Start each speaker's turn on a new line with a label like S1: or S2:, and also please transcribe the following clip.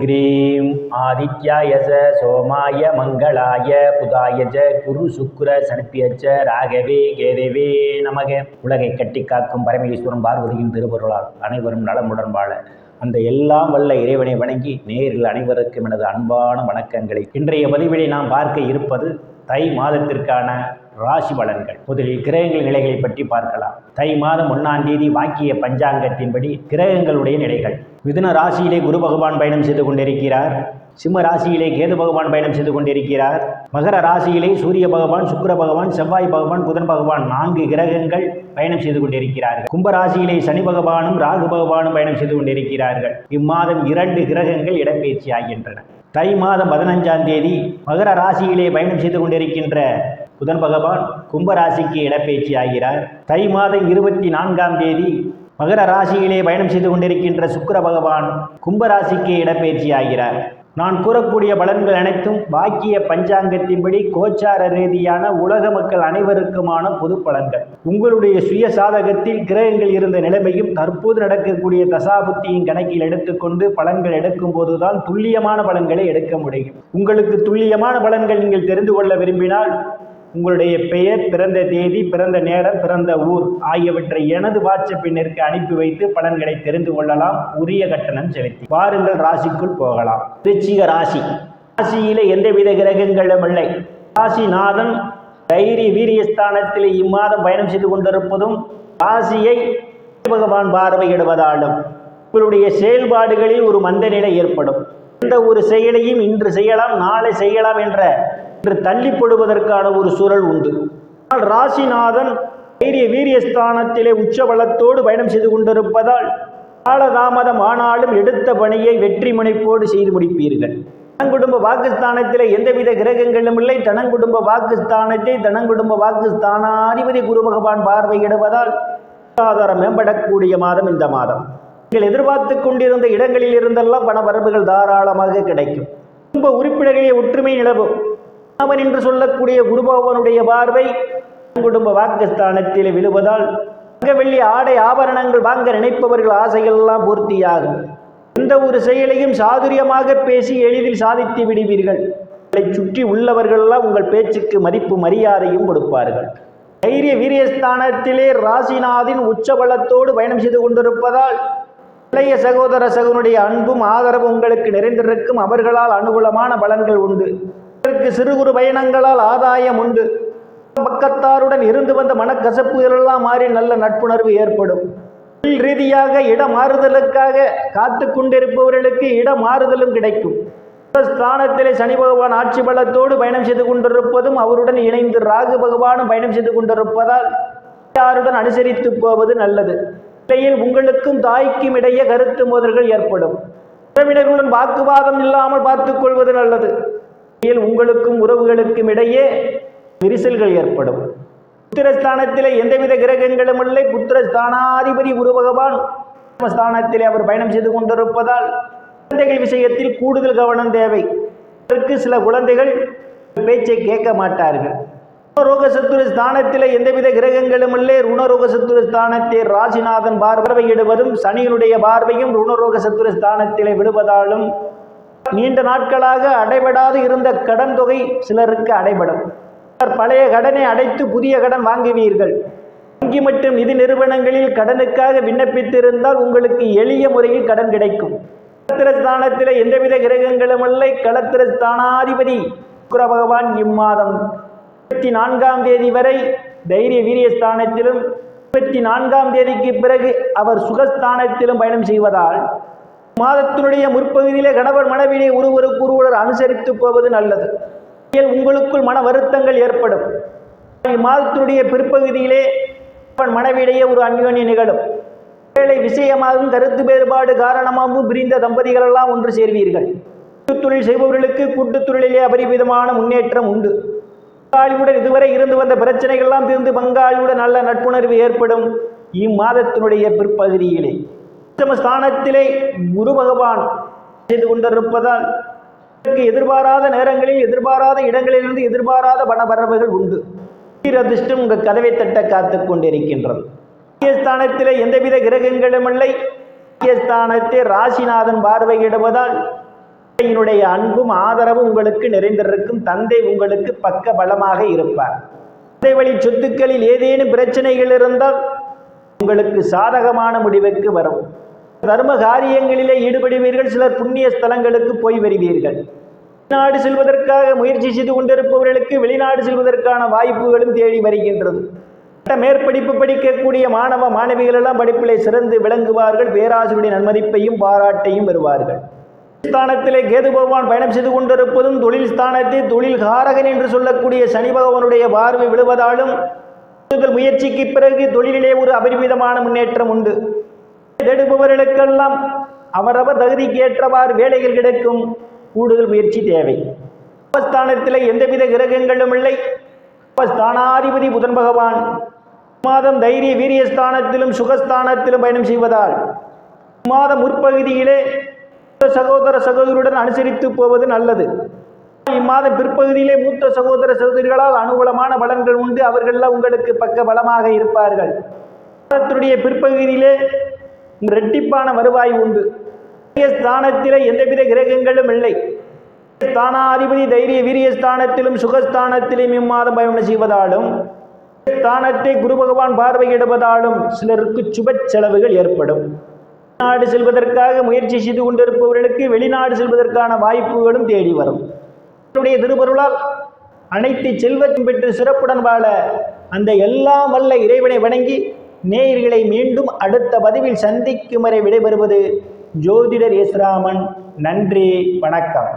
S1: Cream ஆதித்யாய சோமாய மங்களாய புதாயஜ குரு சுக்ர சனிப்பியச்ச ராகவே கேதவே நமக. உலகை கட்டி காக்கும் பரமேஸ்வரன் பார்வதியின் திருவருளால் அனைவரும் நலமுடன் வாழ அந்த எல்லாம் வல்ல இறைவனை வணங்கி நேரில் அனைவருக்கும் எனது அன்பான வணக்கங்களை. இன்றைய பதிவிலே நாம் பார்க்க இருப்பது தை மாதத்திற்கான ராசி பலன்கள். முதலில் கிரகங்கள் நிலைகளை பற்றி பார்க்கலாம். தை மாதம் 1ஆம் தேதி வாக்கிய பஞ்சாங்கத்தின்படி கிரகங்களுடைய நிலைகள். மிதுன ராசியிலே குரு பகவான் பயணம் செய்து கொண்டிருக்கிறார். சிம்ம ராசியிலே கேது பகவான் பயணம் செய்து கொண்டிருக்கிறார். மகர ராசியிலே சூரிய பகவான், சுக்கிர பகவான், செவ்வாய் பகவான், புதன் பகவான் 4 கிரகங்கள் பயணம் செய்து கொண்டிருக்கிறார்கள். கும்பராசியிலே சனி பகவானும் ராகு பகவானும் பயணம் செய்து கொண்டிருக்கிறார்கள். இம்மாதம் 2 கிரகங்கள் இடப்பெயர்ச்சி ஆகின்றன. தை மாதம் 15ஆம் தேதி மகர ராசியிலே பயணம் செய்து கொண்டிருக்கின்ற புதன் பகவான் கும்பராசிக்கு இடப்பெயர்ச்சி ஆகிறார். தை மாதம் 24ஆம் தேதி மகர ராசியிலே பயணம் செய்து கொண்டிருக்கின்ற சுக்கிர பகவான் கும்பராசிக்கு இடப்பெயர்ச்சி ஆகிறார். நான் கூறக்கூடிய பலன்கள் அனைத்தும் வாக்கிய பஞ்சாங்கத்தின்படி கோச்சார ரீதியான உலக மக்கள் அனைவருக்குமான பொது பலன்கள். உங்களுடைய சுய சாதகத்தில் கிரகங்கள் இருந்த நிலைமையும் தற்போது நடக்கக்கூடிய தசாபுத்தியின் கணக்கில் எடுத்துக்கொண்டு பலன்கள் எடுக்கும் போதுதான் துல்லியமான பலன்களை எடுக்க முடியும். உங்களுக்கு துல்லியமான பலன்கள் நீங்கள் தெரிந்து கொள்ள விரும்பினால் உங்களுடைய பெயர், பிறந்த தேதி, பிறந்த நேரம், பிறந்த ஊர் ஆகியவற்றை எனது வாட்ஸ்அப் எண்ணிற்கு அனுப்பி வைத்து பலன்களை தெரிந்து கொள்ளலாம். உரிய கட்டணம் செலுத்தி வாருங்கள் ராசிக்குள் போகலாம். விருச்சிக ராசி. ராசியிலே எந்தவித கிரகங்களும் இல்லை. ராசிநாதன் தைரிய வீரியஸ்தானத்தில் இம்மாதம் பயணம் செய்து கொண்டிருப்பதும் ராசியை பகவான் பார்வையிடுவதாலும் உங்களுடைய செயல்பாடுகளில் ஒரு மந்த நிலை ஏற்படும். எந்த ஒரு செயலையும் இன்று செய்யலாம், நாளை செய்யலாம் என்ற தள்ளிப்படுவதற்கான ஒரு சூழல் உண்டு. ஆனால் ராசிநாதன் தைரிய வீரியஸ்தானத்திலே உச்சபலத்தோடு பயணம் செய்து கொண்டிருப்பதால் காலதாமதம் ஆனாலும் எடுத்த பணியை வெற்றி முனைப்போடு செய்து முடிப்பீர்கள். தனங்குடும்ப வாக்குஸ்தானத்திலே எந்தவித கிரகங்களும் இல்லை. தனங்குடும்ப வாக்குஸ்தானத்தை தனங்குடும்ப வாக்குஸ்தானாதிபதி குரு பகவான் பார்வையிடுவதால் பொருளாதாரம் மேம்படக்கூடிய மாதம் இந்த மாதம். நீங்கள் எதிர்பார்த்து கொண்டிருந்த இடங்களில் இருந்தெல்லாம் பண வரவுகள் தாராளமாக கிடைக்கும். குடும்ப உறுப்பினர்களே ஒற்றுமை நிலவும். அவன் என்று சொல்லக்கூடிய குருபவனுடைய பார்வை குடும்ப வாக்குஸ்தானத்தில் விழுவதால் வெள்ளி ஆடை ஆபரணங்கள் வாங்க நினைப்பவர்கள் ஆசைகள் எல்லாம் பூர்த்தியாகும். எந்த ஒரு செயலையும் சாதுரியமாக பேசி எளிதில் சாதித்து விடுவீர்கள். உங்களை சுற்றி உள்ளவர்கள் எல்லாம் உங்கள் பேச்சுக்கு மதிப்பு மரியாதையும் கொடுப்பார்கள். தைரிய வீரியஸ்தானத்திலே ராசிநாதின் உச்சபலத்தோடு பயணம் செய்து கொண்டிருப்பதால் இளைய சகோதர சகோதரனுடைய அன்பும் ஆதரவும் உங்களுக்கு நிறைந்திருக்கும். அவர்களால் அனுகூலமான பலன்கள் உண்டு. சிறு குறு பயணங்களால் ஆதாயம் உண்டு. பக்கத்தாருடன் இருந்து வந்த மனக்கசப்புகள் எல்லாம் மாறி நல்ல நட்புணர்வு ஏற்படும். தொழில் ரீதியாக இட மாறுதலுக்காக காத்து கொண்டிருப்பவர்களுக்கு இட மாறுதலும் கிடைக்கும். ஸ்தானத்திலே சனி பகவான் ஆட்சி பலத்தோடு பயணம் செய்து கொண்டிருப்பதும் அவருடன் இணைந்து ராகு பகவானும் பயணம் செய்து கொண்டிருப்பதால் யாருடன் அனுசரித்து போவது நல்லது. இடையில் உங்களுக்கும் தாய்க்கும் இடையே கருத்து மோதல்கள் ஏற்படும். உறவினர்களுடன் வாக்குவாதம் இல்லாமல் பார்த்துக் கொள்வது நல்லது. உங்களுக்கும் உறவுகளுக்கும் இடையே விரிசல்கள் ஏற்படும். புத்திரஸ்தானத்திலே எந்தவித கிரகங்களும் இல்லை. புத்திரஸ்தானாதிபதி குரு பகவான் ஸ்தானத்திலே அவர் பயணம் செய்து கொண்டிருப்பதால் குழந்தைகள் விஷயத்தில் கூடுதல் கவனம் தேவை. அதற்கு சில குழந்தைகள் பேச்சை கேட்க மாட்டார்கள். ருணரோக சத்துரு ஸ்தானத்திலே எந்தவித கிரகங்களும் இல்லை. ருணரோக சத்துரு ஸ்தானத்தை ராசிநாதன் பார்வையிடுவதும் சனியினுடைய பார்வையும் ருணரோக சத்துரு ஸ்தானத்திலே விடுவதாலும் நீண்ட நாட்களாக அடைபடாது இருந்த கடன் தொகை சிலருக்கு அடைபடும். பழைய கடனை அடைத்து புதிய கடன் வாங்குவீர்கள். வங்கி மற்றும் நிதி நிறுவனங்களில் கடனுக்காக விண்ணப்பித்திருந்தால் உங்களுக்கு எளிய முறையில் கடன் கிடைக்கும். களத்திரஸ்தானத்தில் எந்தவித கிரகங்களும் இல்லை. களத்திரஸ்தானாதிபதி சுக்கிர பகவான் இம்மாதம் 24ஆம் தேதி வரை தைரிய வீரியஸ்தானத்திலும் 24ஆம் தேதிக்கு பிறகு அவர் சுகஸ்தானத்திலும் பயணம் செய்வதால் மாதத்தினுடைய முற்பகுதியிலே கணவர் மனைவியை ஒருவருக்கொருவர் அனுசரித்து போவது நல்லது. உங்களுக்குள் மன வருத்தங்கள் ஏற்படும். மாதத்தினுடைய பிற்பகுதியிலே மனைவியிடையே ஒரு அந்யோன்யம் நிகழும். வேலை விஷயமாகவும் கருத்து வேறுபாடு காரணமாகவும் பிரிந்த தம்பதிகள் எல்லாம் ஒன்று சேர்வீர்கள். கூட்டுத்தொழில் செய்பவர்களுக்கு கூட்டுத்தொழிலே அபரிமிதமான முன்னேற்றம் உண்டு. பங்காளியுடன் இதுவரை இருந்து வந்த பிரச்சனைகள் எல்லாம் தீர்ந்து பங்காளியுடன் நல்ல நட்புணர்வு ஏற்படும். இம்மாதத்தினுடைய பிற்பகுதியிலே ஸ்தானத்திலே குரு பகவான் செய்து கொண்டிருப்பதால் எதிர்பாராத நேரங்களில் எதிர்பாராத இடங்களிலிருந்து எதிர்பாராத பணவரவுகள் உண்டு. அதிர்ஷ்டம் உங்கள் கதவை தட்ட காத்து கொண்டிருக்கின்றது. ஸ்தானத்திலே எந்தவித கிரகங்களும் இல்லை. ஸ்தானத்தை ராசிநாதன் பார்வையிடுவதால் தந்தையினுடைய அன்பும் ஆதரவும் உங்களுக்கு நிறைந்திருக்கும். தந்தை உங்களுக்கு பக்க பலமாக இருப்பார். தந்தை வழி சொத்துக்களில் ஏதேனும் பிரச்சனைகள் இருந்தால் உங்களுக்கு சாதகமான முடிவுக்கு வரும். தர்ம காரியங்களிலே ஈடுபடுவீர்கள். சிலர் புண்ணிய ஸ்தலங்களுக்கு போய் வருவீர்கள். வெளிநாடு செல்வதற்காக முயற்சி செய்து கொண்டிருப்பவர்களுக்கு வெளிநாடு செல்வதற்கான வாய்ப்புகளும் தேடி வருகின்றது. மேற்படிப்பு படிக்கக்கூடிய மாணவ மாணவிகள் எல்லாம் படிப்பிலே சிறந்து விளங்குவார்கள். பேராசிரியருடைய நன்மதிப்பையும் பாராட்டையும் பெறுவார்கள். ஸ்தானத்திலே கேது பகவான் பயணம் செய்து கொண்டிருப்பதும் தொழில் ஸ்தானத்தில் தொழில் காரகன் என்று சொல்லக்கூடிய சனி பகவானுடைய பார்வை விழுவதாலும் முயற்சிக்கு பிறகு தொழிலிலே ஒரு அபரிமிதமான முன்னேற்றம் உண்டு. தேடுபவர்களுக்கெல்லாம் அவரவர் தகுதிக்கு ஏற்றவாறு வேலைகள் கிடைக்கும். கூடுதல் முயற்சி தேவை. ஸ்தானத்தில் எந்தவித கிரகங்களும் இல்லை. ஸ்தானாதிபதி புதன் பகவான் மாதம் தைரிய வீரியஸ்தானத்திலும் சுகஸ்தானத்திலும் பயணம் செய்வதால் மாதம் முற்பகுதியிலே சகோதர சகோதரியுடன் அனுசரித்து போவது நல்லது. இம்மாதம் பிற்பகுதியிலே மூத்த சகோதர சகோதரிகளால் அனுகூலமான பலன்கள் உண்டு. அவர்களெல்லாம் உங்களுக்கு பக்க பலமாக இருப்பார்கள். மாதத்தினுடைய பிற்பகுதியிலே இரட்டிப்பான வருவாய் உண்டு. ஸ்தானத்திலே எந்தவித கிரகங்களும் இல்லை. ஸ்தானாதிபதி தைரிய வீரியஸ்தானத்திலும் சுகஸ்தானத்திலும் இம்மாதம் பயணம் செய்வதாலும் ஸ்தானத்தை குரு பகவான் பார்வையிடுவதாலும் சிலருக்கு சுப செலவுகள் ஏற்படும். வெளிநாடு செல்வதற்காக முயற்சி செய்து கொண்டிருப்பவர்களுக்கு வெளிநாடு செல்வதற்கான வாய்ப்புகளும் தேடி வரும். திருப்பொருளால் அனைத்து செல்வத்தையும் பெற்று சிறப்புடன் வாழ அந்த எல்லாம் வல்ல இறைவனை வணங்கி நேயர்களை மீண்டும் அடுத்த பதிவில் சந்திக்கும் வரை விடைபெறுவது ஜோதிடர் எஸ் ராமன். நன்றி, வணக்கம்.